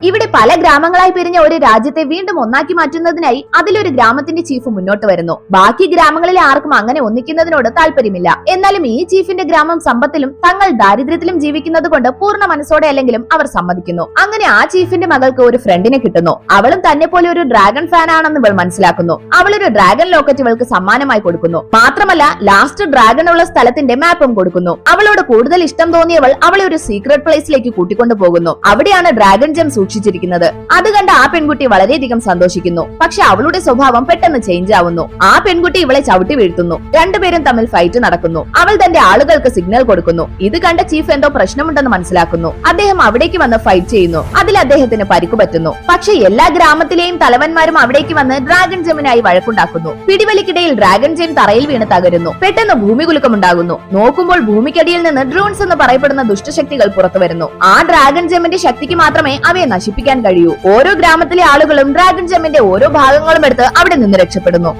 ഇവിടെ പല ഗ്രാമങ്ങളായി പിരിഞ്ഞ ഒരു രാജ്യത്തെ വീണ്ടും ഒന്നാക്കി മാറ്റുന്നതിനായി അതിലൊരു ഗ്രാമത്തിന്റെ ചീഫ് മുന്നോട്ട് വരുന്നു. ബാക്കി ഗ്രാമങ്ങളിലെ ആർക്കും അങ്ങനെ ഒന്നിക്കുന്നതിനോട് താല്പര്യമില്ല. എന്നാലും ഈ ചീഫിന്റെ ഗ്രാമം സമ്പത്തിലും തങ്ങൾ ദാരിദ്ര്യത്തിലും ജീവിക്കുന്നത് കൊണ്ട് പൂർണ്ണ മനസ്സോടെ അല്ലെങ്കിലും അവർ സമ്മതിക്കുന്നു. അങ്ങനെ ആ ചീഫിന്റെ മകൾക്ക് ഒരു ഫ്രണ്ടിനെ കിട്ടുന്നു. അവളും തന്നെ പോലെ ഒരു ഡ്രാഗൺ ഫാൻ ആണെന്ന് ഇവൾ മനസ്സിലാക്കുന്നു. അവളൊരു ഡ്രാഗൺ ലോക്കറ്റ് ഇവൾക്ക് സമ്മാനമായി കൊടുക്കുന്നു. മാത്രമല്ല ലാസ്റ്റ് ഡ്രാഗൺ ഉള്ള സ്ഥലത്തിന്റെ മാപ്പും കൊടുക്കുന്നു. അവളോട് കൂടുതൽ ഇഷ്ടം തോന്നിയവൾ അവളെ ഒരു സീക്രട്ട് പ്ലേസിലേക്ക് കൂട്ടിക്കൊണ്ടു പോകുന്നു. അവിടെയാണ് ഡ്രാഗൺ ജെം സൂക്ഷിച്ചിരിക്കുന്നത്. അത് കണ്ട് ആ പെൺകുട്ടി വളരെയധികം സന്തോഷിക്കുന്നു. പക്ഷെ അവളുടെ സ്വഭാവം പെട്ടെന്ന് ചേഞ്ച് ആവുന്നു. ആ പെൺകുട്ടി ഇവളെ ചവിട്ടി വീഴ്ത്തുന്നു. രണ്ടുപേരും തമ്മിൽ ഫൈറ്റ് നടക്കുന്നു. അവൾ തന്റെ ആളുകൾക്ക് സിഗ്നൽ കൊടുക്കുന്നു. ഇത് കണ്ട ചീഫ് എന്തോ പ്രശ്നമുണ്ടെന്ന് മനസ്സിലാക്കുന്നു. അദ്ദേഹം അവിടേക്ക് വന്ന് ഫൈറ്റ് ചെയ്യുന്നു. അതിൽ അദ്ദേഹത്തിന് പരിക്കു പറ്റുന്നു. പക്ഷെ എല്ലാ ഗ്രാമത്തിലെയും തലവന്മാരും അവിടേക്ക് വന്ന് ഡ്രാഗൺ ജെമിനായി വഴക്കുണ്ടാക്കുന്നു. പിടിവലിക്കിടയിൽ ഡ്രാഗൺ ജെം തറയിൽ വീണ് തകരുന്നു. പെട്ടെന്ന് ഭൂമികുലുക്കമുണ്ടാകുന്നു. നോക്കുമ്പോൾ ഭൂമിക്കടിയിൽ നിന്ന് ഡ്രോൺസ് എന്ന് പറയപ്പെടുന്ന ദുഷ്ടശക്തികൾ പുറത്തു വരുന്നു. ആ ഡ്രാഗൺ ജെമ്മിന്റെ ശക്തിക്ക് മാത്രമേ അവയെ നശിപ്പിക്കാൻ കഴിയൂ. ഓരോ ഗ്രാമത്തിലെ ആളുകളും ഡ്രാഗൺ ജെമ്മിന്റെ ഓരോ ഭാഗങ്ങളും എടുത്ത് അവിടെ നിന്ന് രക്ഷപ്പെടുന്നു.